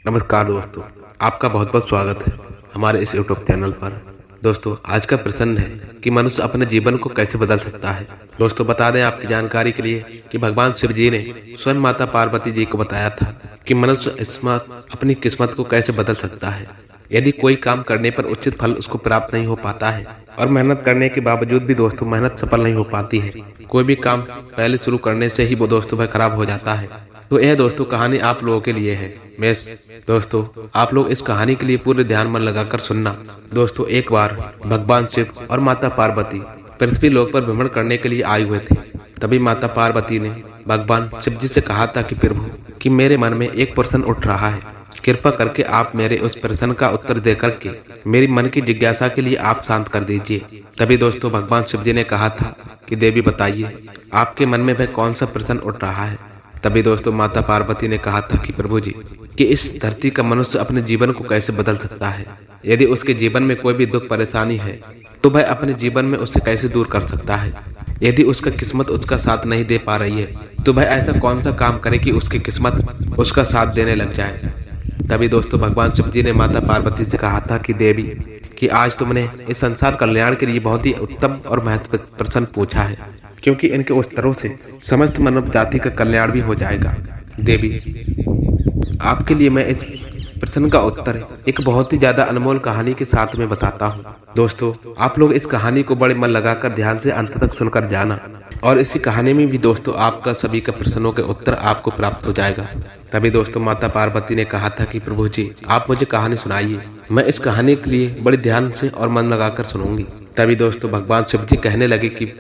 नमस्कार दोस्तों, आपका बहुत बहुत स्वागत है हमारे इस यूट्यूब चैनल पर। दोस्तों, आज का प्रश्न है कि मनुष्य अपने जीवन को कैसे बदल सकता है। दोस्तों, बता दें आपकी जानकारी के लिए कि भगवान शिव जी ने स्वयं माता पार्वती जी को बताया था कि मनुष्य अपनी किस्मत को कैसे बदल सकता है। यदि कोई काम करने पर उचित फल उसको प्राप्त नहीं हो पाता है और मेहनत करने के बावजूद भी दोस्तों मेहनत सफल नहीं हो पाती है, कोई भी काम पहले शुरू करने से ही वो दोस्तों भाई खराब हो जाता है। तो यह दोस्तों कहानी आप लोगों के लिए है। दोस्तों, आप लोग इस कहानी के लिए पूरे ध्यान मन लगाकर सुनना। दोस्तों, एक बार भगवान शिव और माता पार्वती पृथ्वी लोक पर भ्रमण करने के लिए आए हुए थे। तभी माता पार्वती ने भगवान शिव जी से कहा था कि प्रभु, कि मेरे मन में एक प्रश्न उठ रहा है, कृपा करके आप मेरे उस प्रश्न का उत्तर दे करके मेरी मन की जिज्ञासा के लिए आप शांत कर दीजिए। तभी दोस्तों भगवान शिव जी ने कहा था कि देवी बताइए, आपके मन में वह कौन सा प्रश्न उठ रहा है। तभी दोस्तों माता पार्वती ने कहा था कि प्रभु जी, कि इस धरती का मनुष्य अपने जीवन को कैसे बदल सकता है। यदि उसके जीवन में कोई भी दुख परेशानी है तो वह अपने जीवन में उससे कैसे दूर कर सकता है। यदि उसका किस्मत उसका साथ नहीं दे पा रही है तो वह ऐसा कौन सा काम करे कि उसकी किस्मत उसका साथ देने लग जाए। तभी दोस्तों भगवान शिव जी ने माता पार्वती से कहा था कि देवी, कि आज तुमने इस संसार कल्याण के लिए बहुत ही उत्तम और महत्वपूर्ण प्रश्न पूछा है, क्योंकि इनके उत्तरों से समस्त मानव जाति का कल्याण भी हो जाएगा। देवी, आपके लिए मैं इस प्रश्न का उत्तर एक बहुत ही ज्यादा अनमोल कहानी के साथ में बताता हूँ। दोस्तों, आप लोग इस कहानी को बड़े मन लगाकर ध्यान से अंत तक सुनकर जाना, और इसी कहानी में भी दोस्तों आपका सभी का प्रश्नों के उत्तर आपको प्राप्त हो जाएगा। तभी दोस्तों माता पार्वती ने कहा था कि प्रभु जी, आप मुझे कहानी सुनाइए, मैं इस कहानी के लिए बड़े ध्यान से और मन लगाकर सुनूंगी। तभी दोस्तों भगवान शिव जी कहने लगे कि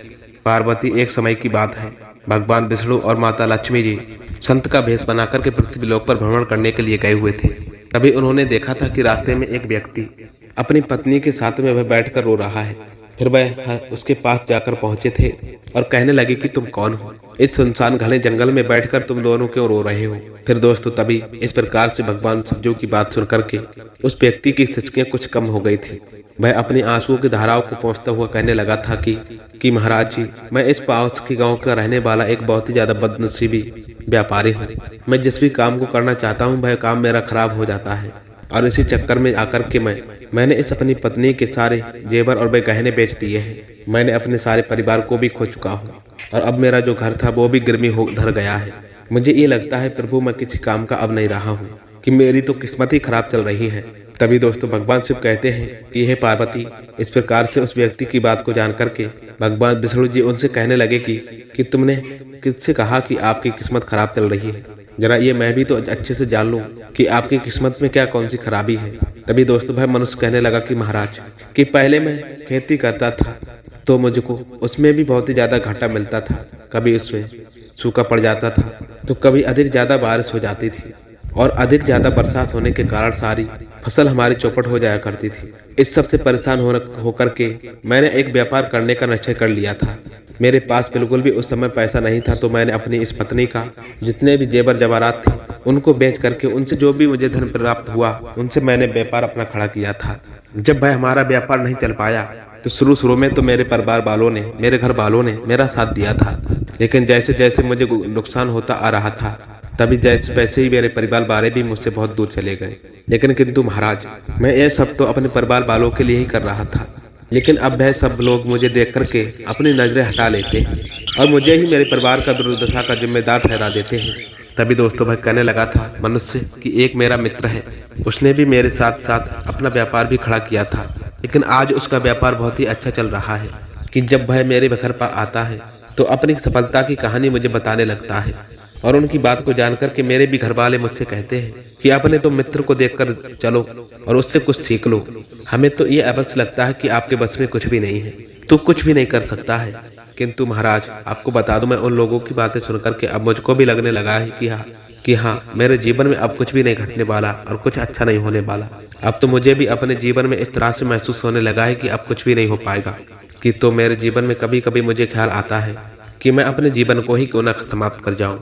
पार्वती, एक समय की बात है, भगवान विष्णु और माता लक्ष्मी जी संत का भेष बनाकर के पृथ्वी लोक पर भ्रमण करने के लिए गए हुए थे। तभी उन्होंने देखा था कि रास्ते में एक व्यक्ति अपनी पत्नी के साथ में वह बैठकर रो रहा है। फिर वह उसके पास जाकर पहुंचे थे और कहने लगे कि तुम कौन हो, इस सुनसान घने जंगल में बैठकर तुम दोनों क्यों रो रहे हो। फिर दोस्तों तभी इस प्रकार से भगवान शिव की बात सुन करके उस व्यक्ति की सिचकियां कुछ कम हो गई थी। वह अपनी आंसुओं की धाराओं को पहुंचता हुआ कहने लगा था कि महाराज जी, मैं इस पास के गांव का रहने वाला एक बहुत ही ज्यादा बदनसीबी व्यापारी हूँ। मैं जिस भी काम को करना चाहता हूँ वह काम मेरा खराब हो जाता है, और इसी चक्कर में आकर के मैंने इस अपनी पत्नी के सारे जेवर और वे गहने बेच दिए हैं। मैंने अपने सारे परिवार को भी खो चुका हूँ, और अब मेरा जो घर था वो भी गिरमी हो धर गया है। मुझे ये लगता है प्रभु, मैं किसी काम का अब नहीं रहा हूँ, कि मेरी तो किस्मत ही खराब चल रही है। तभी दोस्तों भगवान शिव कहते हैं कि हे पार्वती, इस प्रकार से उस व्यक्ति की बात को जान करके भगवान विष्णु जी उनसे कहने लगे कि तुमने किससे कहा कि आपकी किस्मत खराब चल रही है। जरा ये मैं भी तो अच्छे से जान लूं कि आपकी किस्मत में क्या कौन सी खराबी है। तभी दोस्तों भाई मनुष्य कहने लगा कि महाराज, कि पहले मैं खेती करता था तो मुझको उसमें भी बहुत ही ज्यादा घाटा मिलता था। कभी उसमें सूखा पड़ जाता था तो कभी अधिक ज्यादा बारिश हो जाती थी, और अधिक ज्यादा बरसात होने के कारण सारी फसल हमारी चौपट हो जाया करती थी। इस सब से परेशान होकर के मैंने एक व्यापार करने का निश्चय कर लिया था। मेरे पास बिल्कुल भी उस समय पैसा नहीं था, तो मैंने अपनी इस पत्नी का जितने भी जेवर जवाहरात थे उनको बेच करके उनसे जो भी मुझे धन प्राप्त हुआ उनसे मैंने व्यापार अपना खड़ा किया था। जब भाई हमारा व्यापार नहीं चल पाया तो शुरू में तो मेरे परिवार वालों ने, मेरे घर वालों ने मेरा साथ दिया था, लेकिन जैसे जैसे मुझे नुकसान होता आ रहा था तभी जैसे वैसे ही मेरे परिवार वाले भी मुझसे बहुत दूर चले गए। लेकिन किंतु महाराज, मैं ये सब तो अपने परिवार वालों के लिए ही कर रहा था, लेकिन अब वह सब लोग मुझे देख करके अपनी नजरें हटा लेते हैं और मुझे ही मेरे परिवार का दुर्दशा का जिम्मेदार ठहरा देते हैं। तभी दोस्तों भाई कहने लगा था मनुष्य कि एक मेरा मित्र है, उसने भी मेरे साथ साथ अपना व्यापार भी खड़ा किया था, लेकिन आज उसका व्यापार बहुत ही अच्छा चल रहा है। कि जब वह मेरे घर पर आता है तो अपनी सफलता की कहानी मुझे बताने लगता है, और उनकी बात को जानकर के मेरे भी घर वाले मुझसे कहते हैं कि अपने तो मित्र को देखकर चलो और उससे कुछ सीख लो। हमें तो ये अवश्य लगता है कि आपके बस में कुछ भी नहीं है, तो कुछ भी नहीं कर सकता है। किंतु महाराज, आपको बता दूं, मैं उन लोगों की बातें सुनकर के अब मुझको भी लगने लगा है कि हाँ, मेरे जीवन में अब कुछ भी नहीं घटने वाला और कुछ अच्छा नहीं होने वाला। अब तो मुझे भी अपने जीवन में इस तरह से महसूस होने लगा है कि अब कुछ भी नहीं हो पाएगा। कि तो मेरे जीवन में कभी कभी मुझे ख्याल आता है कि मैं अपने जीवन को ही क्यों न समाप्त कर जाऊं।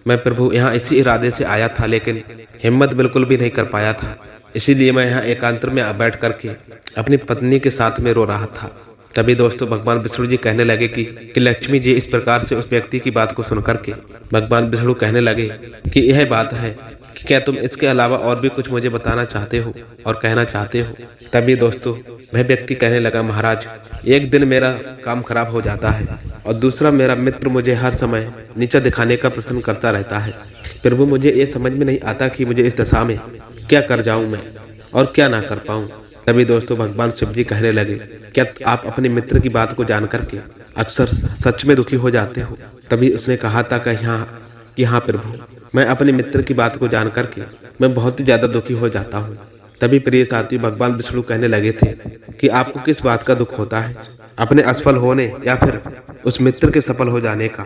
मैं प्रभु यहाँ इसी इरादे से आया था, लेकिन हिम्मत बिल्कुल भी नहीं कर पाया था। इसीलिए मैं यहाँ एकांतर में बैठ करके अपनी पत्नी के साथ में रो रहा था। तभी दोस्तों भगवान विष्णु जी कहने लगे कि लक्ष्मी जी, इस प्रकार से उस व्यक्ति की बात को सुनकर के भगवान विष्णु कहने लगे कि यह बात है कि क्या तुम इसके अलावा और भी कुछ मुझे बताना चाहते हो और कहना चाहते हो। तभी दोस्तों वह व्यक्ति कहने लगा, महाराज एक दिन मेरा काम खराब हो जाता है और दूसरा मेरा मित्र मुझे हर समय नीचा दिखाने का प्रयत्न करता रहता है। प्रभु मुझे ये समझ में नहीं आता कि मुझे इस दशा में क्या कर जाऊं मैं और क्या ना कर पाऊं। तभी दोस्तों भगवान शिव जी कहने लगे, क्या आप अपने मित्र की बात को जान करके अक्सर सच में दुखी हो जाते हो। तभी उसने कहा था कि हाँ प्रभु, मैं अपने मित्र की बात को जान करके मैं बहुत ही ज्यादा दुखी हो जाता हूँ। तभी प्रिय साथी भगवान विष्णु कहने लगे थे कि आपको किस बात का दुख होता है, अपने असफल होने या फिर उस मित्र के सफल हो जाने का।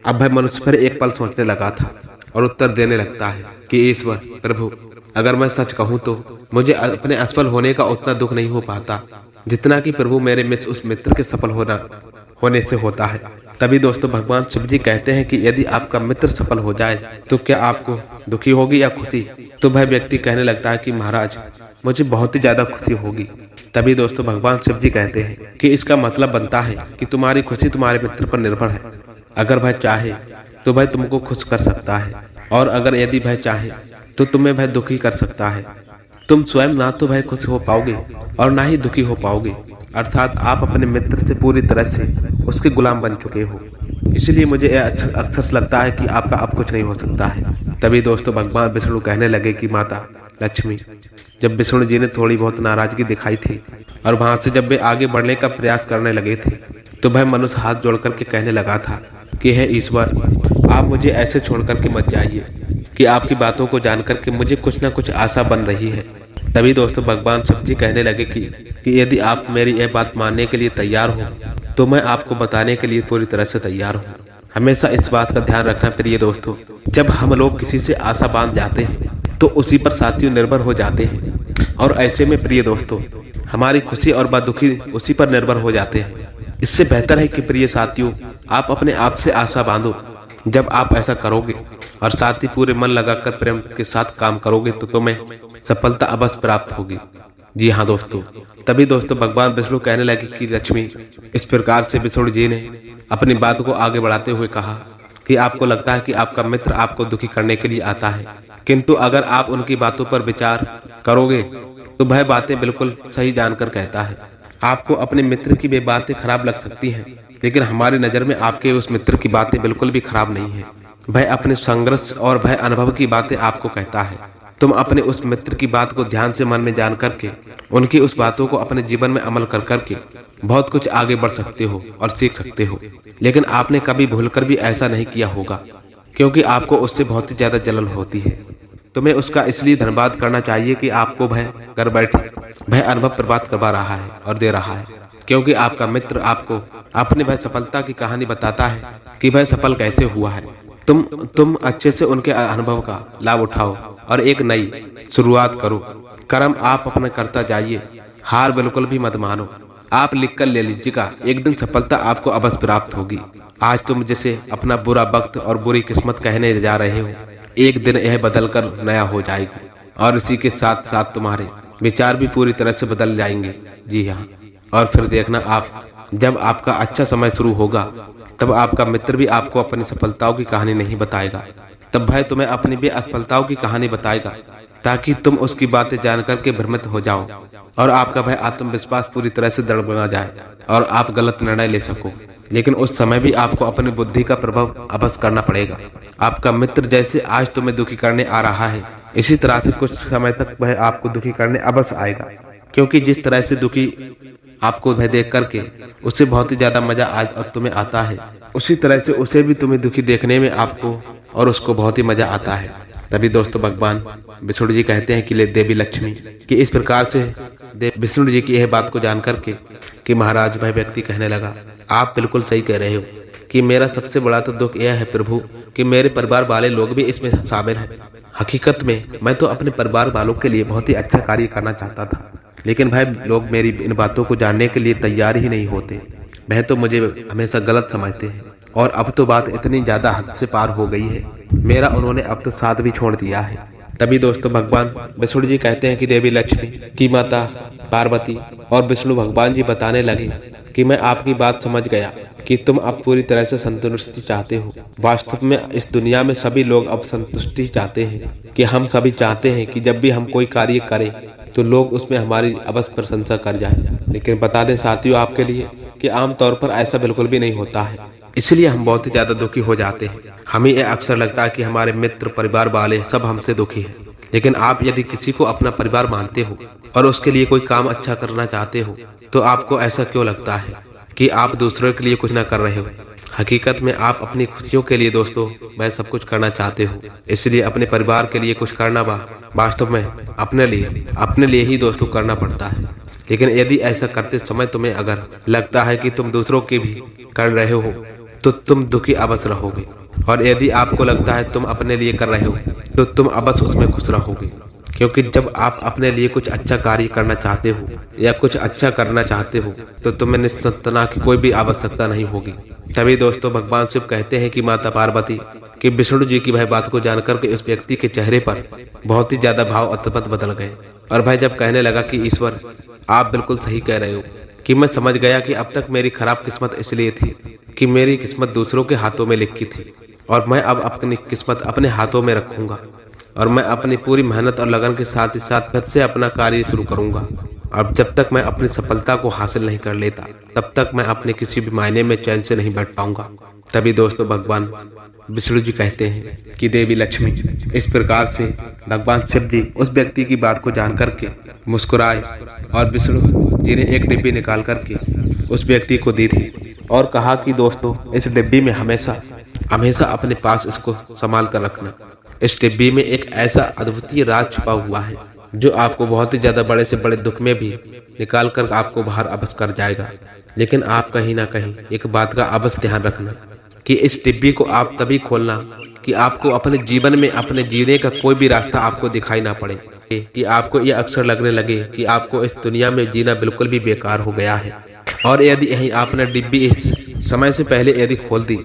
अब भाई मनुष्य फिर एक पल सोचने लगा था और उत्तर देने लगता है कि ईश्वर प्रभु, अगर मैं सच कहूँ तो मुझे अपने असफल होने का उतना दुख नहीं हो पाता जितना कि प्रभु मेरे में उस मित्र के सफल होने से होता है। तभी दोस्तों भगवान शिव जी कहते हैं कि यदि आपका मित्र सफल हो जाए तो क्या आपको दुखी होगी या खुशी। तो वह व्यक्ति कहने लगता है कि महाराज मुझे बहुत ही ज्यादा खुशी होगी। तभी दोस्तों भगवान शिव जी कहते हैं कि इसका मतलब बनता है कि तुम्हारी खुशी तुम्हारे मित्र पर निर्भर है। अगर वह चाहे तो वह तुमको खुश कर सकता है और अगर यदि वह चाहे तो तुम्हें वह दुखी कर सकता है। तुम स्वयं ना तो वह खुश हो पाओगे और ना ही दुखी हो पाओगे, अर्थात आप अपने मित्र से पूरी तरह से उसके गुलाम बन चुके हो। इसलिए मुझे अक्सर लगता है कि आपका अब कुछ नहीं हो सकता है। तभी दोस्तों भगवान विष्णु कहने लगे कि माता लक्ष्मी, जब विष्णु जी ने थोड़ी बहुत नाराजगी दिखाई थी और वहां से जब वे आगे बढ़ने का प्रयास करने लगे थे तो वह मनुष्य हाथ जोड़ करके कहने लगा था कि हे ईश्वर, आप मुझे ऐसे छोड़ करके मत जाइए कि आपकी बातों को जान करके मुझे कुछ न कुछ आशा बन रही है। तभी दोस्तों भगवान शिव जी कहने लगे कि यदि आप मेरी यह बात मानने के लिए तैयार हो तो मैं आपको बताने के लिए पूरी तरह से तैयार हूँ। हमेशा इस बात का ध्यान रखना प्रिय दोस्तों, जब हम लोग किसी से आशा बांध जाते हैं तो उसी पर साथियों निर्भर हो जाते हैं और ऐसे में प्रिय दोस्तों हमारी खुशी और दुखी उसी पर निर्भर हो जाते हैं। इससे बेहतर है कि प्रिय साथियों आप अपने आप से आशा बांधो। जब आप ऐसा करोगे और साथ ही पूरे मन लगाकर प्रेम के साथ काम करोगे तो तुम्हें सफलता अवश्य प्राप्त होगी। जी हाँ दोस्तों, तभी दोस्तों भगवान विष्णु कहने लगे कि लक्ष्मी, इस प्रकार से विष्णु जी ने अपनी बात को आगे बढ़ाते हुए कहा कि आपको लगता है कि आपका मित्र आपको दुखी करने के लिए आता है, किंतु अगर आप उनकी बातों पर विचार करोगे तो वह बातें बिल्कुल सही जानकर कहता है। आपको अपने मित्र की वे बातें खराब लग सकती हैं, लेकिन हमारी नजर में आपके उस मित्र की बातें बिल्कुल भी खराब नहीं है। वह अपने संघर्ष और वह अनुभव की बातें आपको कहता है। तुम अपने उस मित्र की बात को ध्यान से मन में जान करके उनकी उस बातों को अपने जीवन में अमल कर करके बहुत कुछ आगे बढ़ सकते हो और सीख सकते हो। लेकिन आपने कभी भूलकर भी ऐसा नहीं किया होगा, क्योंकि आपको उससे बहुत ही ज्यादा जलन होती है। तुम्हें उसका इसलिए धन्यवाद करना चाहिए कि आपको वह घर बैठे वह अनुभव प्रभात करवा रहा है और दे रहा है, क्योंकि आपका मित्र आपको अपनी वह सफलता की कहानी बताता है कि वह सफल कैसे हुआ है। तुम अच्छे से उनके अनुभव का लाभ उठाओ और एक नई शुरुआत करो। कर्म आप अपने करता जाइए, हार बिल्कुल भी मत मानो। आप लिख कर ले लीजिएगा, एक दिन सफलता आपको अवश्य प्राप्त होगी। आज तुम जिसे अपना बुरा वक्त और बुरी किस्मत कहने जा रहे हो, एक दिन यह बदल कर नया हो जाएगी और इसी के साथ साथ तुम्हारे विचार भी पूरी तरह से बदल जाएंगे। जी हाँ, और फिर देखना आप जब आपका अच्छा समय शुरू होगा तब आपका मित्र भी आपको अपनी सफलताओं की कहानी नहीं बताएगा, तब भाई तुम्हें अपनी भी असफलताओं की कहानी बताएगा, ताकि तुम उसकी बातें जान करके भ्रमित हो जाओ और आपका भाई आत्मविश्वास पूरी तरह से दड़बड़ा जाए और आप गलत निर्णय ले सको। लेकिन उस समय भी आपको अपनी बुद्धि का प्रभाव अवश्य करना पड़ेगा। आपका मित्र जैसे आज तुम्हें दुखी करने आ रहा है, इसी तरह से कुछ समय तक वह आपको दुखी करने अवश्य आएगा, क्योंकि जिस तरह से दुखी आपको वह देख करके उसे बहुत ही ज्यादा मजा आज अब तुम्हें आता है, उसी तरह से उसे भी तुम्हें दुखी देखने में आपको और उसको बहुत ही मजा आता है। तभी दोस्तों भगवान विष्णु जी कहते हैं कि ले देवी लक्ष्मी कि इस प्रकार से विष्णु जी की यह बात को जान करके कि महाराज वह व्यक्ति कहने लगा, आप बिल्कुल सही कह रहे हो कि मेरा सबसे बड़ा तो दुख यह है प्रभु कि मेरे परिवार वाले लोग भी इसमें शामिल हैं। हकीकत में मैं तो अपने परिवार वालों के लिए बहुत ही अच्छा कार्य करना चाहता था, लेकिन भाई लोग मेरी इन बातों को जानने के लिए तैयार ही नहीं होते। वह तो मुझे हमेशा गलत समझते हैं और अब तो बात इतनी ज्यादा हद से पार हो गई है, मेरा उन्होंने अब तो साथ भी छोड़ दिया है। तभी दोस्तों भगवान विष्णु जी कहते हैं कि देवी लक्ष्मी की माता पार्वती और विष्णु भगवान जी बताने लगे कि मैं आपकी बात समझ गया कि तुम अब पूरी तरह से संतुष्टि चाहते हो। वास्तव में इस दुनिया में सभी लोग अब संतुष्टि चाहते हैं कि हम सभी चाहते हैं कि जब भी हम कोई कार्य करें तो लोग उसमें हमारी अवश्य प्रशंसा कर जाएं। लेकिन बता दें साथियों आपके लिए कि आमतौर पर ऐसा बिल्कुल भी नहीं होता है। इसलिए हम बहुत ही ज्यादा दुखी हो जाते हैं। हमें यह अक्सर लगता है कि हमारे मित्र, परिवार वाले सब हमसे दुखी हैं। लेकिन आप यदि किसी को अपना परिवार मानते हो और उसके लिए कोई काम अच्छा करना चाहते हो तो आपको ऐसा क्यों लगता है कि आप दूसरों के लिए कुछ न कर रहे हो। हकीकत में आप अपनी खुशियों के लिए दोस्तों वह सब कुछ करना चाहते हो। इसलिए अपने परिवार के लिए कुछ करना वास्तव में अपने लिए ही दोस्तों करना पड़ता है। लेकिन यदि ऐसा करते समय तुम्हें अगर लगता है कि तुम दूसरों के भी कर रहे हो तो तुम दुखी अवश्य रहोगे। और यदि आपको लगता है तुम अपने लिए कर रहे हो तो तुम अवश्य उसमें खुश रहोगे। क्योंकि जब आप अपने लिए कुछ अच्छा कार्य करना चाहते हो या कुछ अच्छा करना चाहते हो तो तुम्हें निस्संतना की कोई भी आवश्यकता नहीं होगी। तभी दोस्तों भगवान शिव कहते हैं कि माता पार्वती कि विष्णु जी की वह बात को जानकर के उस व्यक्ति के चेहरे पर बहुत ही ज्यादा भाव अतपत बदल गए। और भाई जब कहने लगा कि ईश्वर आप बिल्कुल सही कह रहे हो कि मैं समझ गया कि अब तक मेरी खराब किस्मत इसलिए थी कि मेरी किस्मत दूसरों के हाथों में लिखी थी और मैं अब अपनी किस्मत अपने हाथों में रखूंगा और मैं अपनी पूरी मेहनत और लगन के साथ ही साथ फिर से अपना कार्य शुरू करूंगा। अब जब तक मैं अपनी सफलता को हासिल नहीं कर लेता तब तक मैं अपने किसी भी मायने में चैन से नहीं बैठ पाऊंगा। तभी दोस्तों भगवान विष्णु जी कहते हैं कि देवी लक्ष्मी। इस प्रकार से भगवान शिव जी उस व्यक्ति की बात को जान करके मुस्कुराए और विष्णु जी ने एक डिब्बी निकाल करके उस व्यक्ति को दी थी और कहा कि दोस्तों इस डिब्बी में हमेशा अपने पास इसको संभाल कर रखना। इस डिब्बी में एक ऐसा अद्वितीय राज छुपा हुआ है जो आपको बहुत ही ज्यादा बड़े से बड़े दुख में भी निकाल कर आपको बाहर अवश्य कर जाएगा। लेकिन आप कहीं ना कहीं एक बात का अवश्य ध्यान रखना कि इस डिब्बी को आप तभी खोलना कि आपको अपने जीवन में अपने जीने का कोई भी रास्ता आपको दिखाई ना पड़े, कि आपको यह अक्सर लगने लगे कि आपको इस दुनिया में जीना बिल्कुल भी बेकार हो गया है। और यदि यही आपने डिब्बी इस समय से पहले यदि खोल दी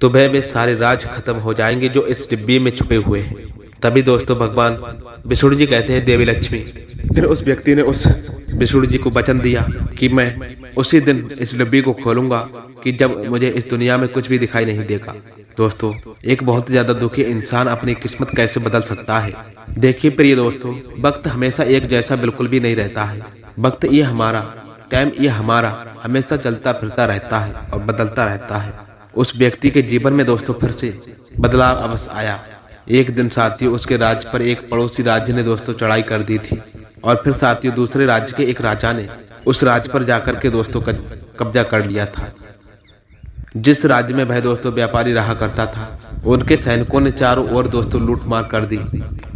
तो वह सारे राज खत्म हो जाएंगे जो इस डिब्बी में छुपे हुए हैं। तभी दोस्तों भगवान विष्णु जी कहते हैं देवी लक्ष्मी। फिर उस व्यक्ति ने उस विष्णु जी को वचन दिया कि मैं उसी दिन इस डिब्बी को खोलूंगा कि जब मुझे इस दुनिया में कुछ भी दिखाई नहीं देगा। दोस्तों एक बहुत ज्यादा दुखी इंसान अपनी किस्मत कैसे बदल सकता है। देखिए प्रिय दोस्तों, वक्त हमेशा एक जैसा बिल्कुल भी नहीं रहता है। वक्त ये हमारा, टाइम ये हमारा हमेशा चलता फिरता रहता है और बदलता रहता है। उस व्यक्ति के जीवन में दोस्तों फिर से बदलाव अवश्य आया। एक दिन साथियों उसके राज्य पर एक पड़ोसी राज्य ने दोस्तों चढ़ाई कर दी थी और फिर साथियों दूसरे राज्य के एक राजा ने उस राज्य पर जाकर के दोस्तों कब्जा कर लिया था। जिस राज्य में वह दोस्तों व्यापारी रहा करता था उनके सैनिकों ने चारों ओर दोस्तों लूट मार कर दी।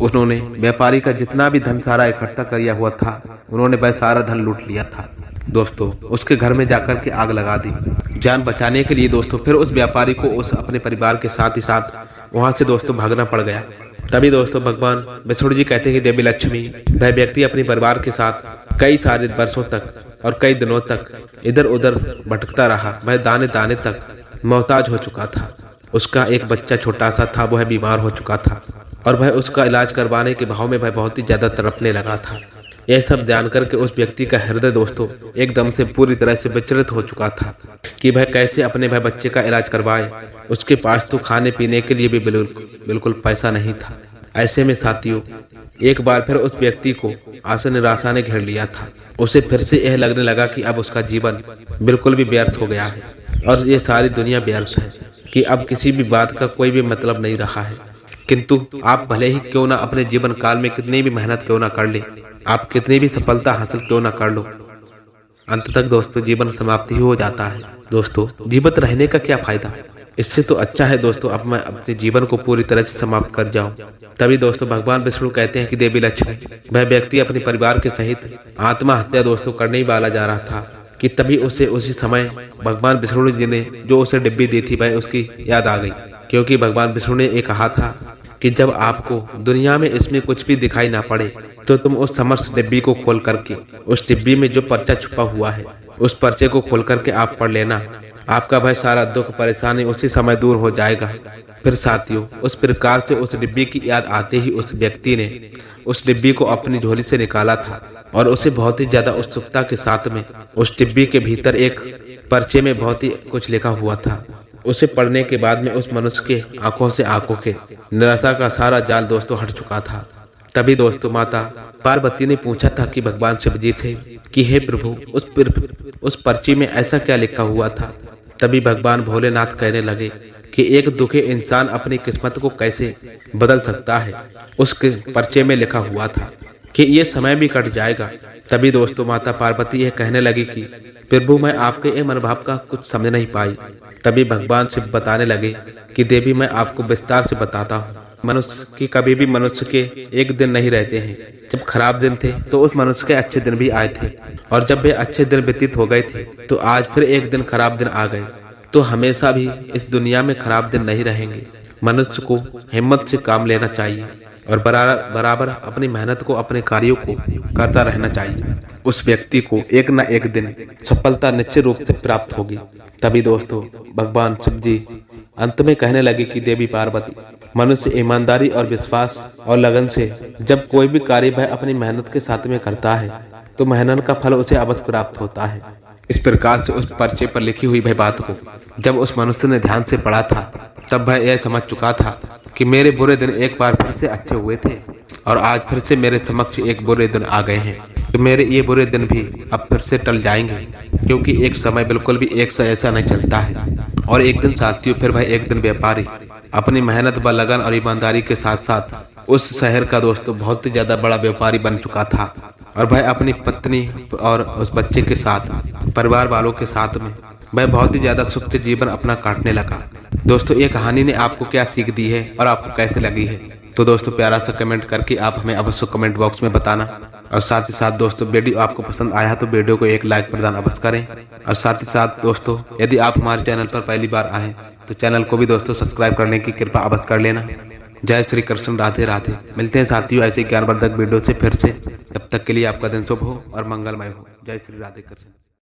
उन्होंने व्यापारी का जितना भी धन सारा इकट्ठा किया हुआ था उन्होंने वह सारा धन लूट लिया था। दोस्तों उसके घर में जाकर के आग लगा दी। जान बचाने के लिए दोस्तों फिर उस व्यापारी को उस अपने परिवार के साथ ही साथ वहां से दोस्तों भागना पड़ गया। तभी दोस्तों भगवान विष्णु जी कहते हैं कि देवी लक्ष्मी, वह व्यक्ति अपने परिवार के साथ कई सारे वर्षों तक और कई दिनों तक इधर उधर भटकता रहा। वह दाने दाने तक मोहताज हो चुका था। उसका एक बच्चा छोटा सा था, वह बीमार हो चुका था और वह उसका इलाज करवाने के भाव में वह बहुत ही ज्यादा तड़पने लगा था। यह सब जानकर के उस व्यक्ति का हृदय दोस्तों एकदम से पूरी तरह से विचलित हो चुका था कि वह कैसे अपने वह बच्चे का इलाज करवाए। उसके पास तो खाने पीने के लिए भी बिल्कुल पैसा नहीं था। ऐसे में साथियों एक बार फिर उस व्यक्ति को आशा निराशा ने घेर लिया था। उसे फिर से यह लगने लगा कि अब उसका जीवन बिल्कुल भी व्यर्थ हो गया है और ये सारी दुनिया व्यर्थ है, कि अब किसी भी बात का कोई भी मतलब नहीं रहा है। किंतु आप भले ही क्यों ना अपने जीवन काल में कितनी भी मेहनत क्यों ना कर ले, आप कितनी भी सफलता हासिल क्यों ना कर लो, अंत तक दोस्तों जीवन समाप्ति हो जाता है। दोस्तों जीवित रहने का क्या फायदा, इससे तो अच्छा है दोस्तों अब मैं अपने जीवन को पूरी तरह से समाप्त कर जाऊं। तभी दोस्तों भगवान विष्णु कहते हैं कि देवी लक्ष्मी, वह व्यक्ति अपने परिवार के सहित आत्महत्या दोस्तों करने ही वाला जा रहा था कि तभी उसे उसी समय भगवान विष्णु जी ने जो उसे डिब्बी दी थी वह उसकी याद आ गई। क्योंकि भगवान विष्णु ने ये कहा था कि जब आपको दुनिया में इसमें कुछ भी दिखाई ना पड़े तो तुम उस समस्त डिब्बी को खोल करके उस डिब्बी में जो पर्चा छुपा हुआ है उस पर्चे को खोल करके आप पढ़ लेना। आपका वह सारा दुख परेशानी उसी समय दूर हो जाएगा। फिर साथियों उस प्रकार से उस डिब्बी की याद आते ही उस व्यक्ति ने उस डिब्बी को अपनी झोली से निकाला था और उसे बहुत ही ज्यादा उत्सुकता के साथ में उस डिब्बी के भीतर एक पर्चे में बहुत ही कुछ लिखा हुआ था। उसे पढ़ने के बाद में उस मनुष्य के आंखों से आंखों के निराशा का सारा जाल दोस्तों हट चुका था। तभी दोस्तों माता पार्वती ने पूछा था कि भगवान शिव जी से कि हे प्रभु, उस पर्ची में ऐसा क्या लिखा हुआ था। तभी भगवान भोलेनाथ कहने लगे कि एक दुखी इंसान अपनी किस्मत को कैसे बदल सकता है। उस पर्चे में लिखा हुआ था कि ये समय भी कट जाएगा। तभी दोस्तों माता पार्वती यह कहने लगी कि प्रभु, मैं आपके ये मनोभाव का कुछ समझ नहीं पाई। तभी भगवान शिव बताने लगे कि देवी, मैं आपको विस्तार से बताता हूँ। मनुष्य की कभी भी मनुष्य के एक दिन नहीं रहते हैं। जब खराब दिन थे तो उस मनुष्य के अच्छे दिन भी आए थे, और जब वे अच्छे दिन व्यतीत हो गए थे तो आज फिर एक दिन खराब दिन आ गए। तो हमेशा भी इस दुनिया में खराब दिन नहीं रहेंगे। मनुष्य को हिम्मत से काम लेना चाहिए और बराबर अपनी मेहनत को, अपने कार्यों को करता रहना चाहिए। उस व्यक्ति को एक न एक दिन सफलता निश्चित रूप से प्राप्त होगी। तभी दोस्तों भगवान शिव जी अंत में कहने लगे कि देवी पार्वती, मनुष्य ईमानदारी और विश्वास और लगन से जब कोई भी कार्य वह अपनी मेहनत के साथ में करता है तो मेहनत का फल उसे अवश्य प्राप्त होता है। इस प्रकार से उस पर्चे पर लिखी हुई वह बात को जब उस मनुष्य ने ध्यान से पढ़ा था तब वह यह समझ चुका था कि मेरे बुरे दिन एक बार फिर से अच्छे हुए थे और आज फिर से मेरे समक्ष एक बुरे दिन आ गए हैं। तो मेरे ये बुरे दिन भी अब फिर से टल जाएंगे, क्योंकि एक समय बिल्कुल भी एक सा ऐसा नहीं चलता है। और एक दिन साथियों फिर वह एक दिन व्यापारी अपनी मेहनत व लगन और ईमानदारी के साथ साथ उस शहर का दोस्तों बहुत ही ज्यादा बड़ा व्यापारी बन चुका था। और वह अपनी पत्नी और उस बच्चे के साथ, परिवार वालों के साथ में वह बहुत ही ज्यादा सुख से जीवन अपना काटने लगा। दोस्तों ये कहानी ने आपको क्या सीख दी है और आपको कैसे लगी है, तो दोस्तों प्यारा सा कमेंट करके आप हमें अवश्य कमेंट बॉक्स में बताना। और साथ ही साथ दोस्तों वीडियो आपको पसंद आया तो वीडियो को एक लाइक प्रदान अवश्य करें। और साथ ही साथ दोस्तों यदि आप हमारे चैनल पर पहली बार आए तो चैनल को भी दोस्तों सब्सक्राइब करने की कृपा अवश्य कर लेना। जय श्री कृष्ण, राधे राधे। मिलते हैं साथियों ऐसे ज्ञानवर्धक वीडियो से फिर से। तब तक के लिए आपका दिन शुभ हो और मंगलमय हो। जय श्री राधे कृष्ण।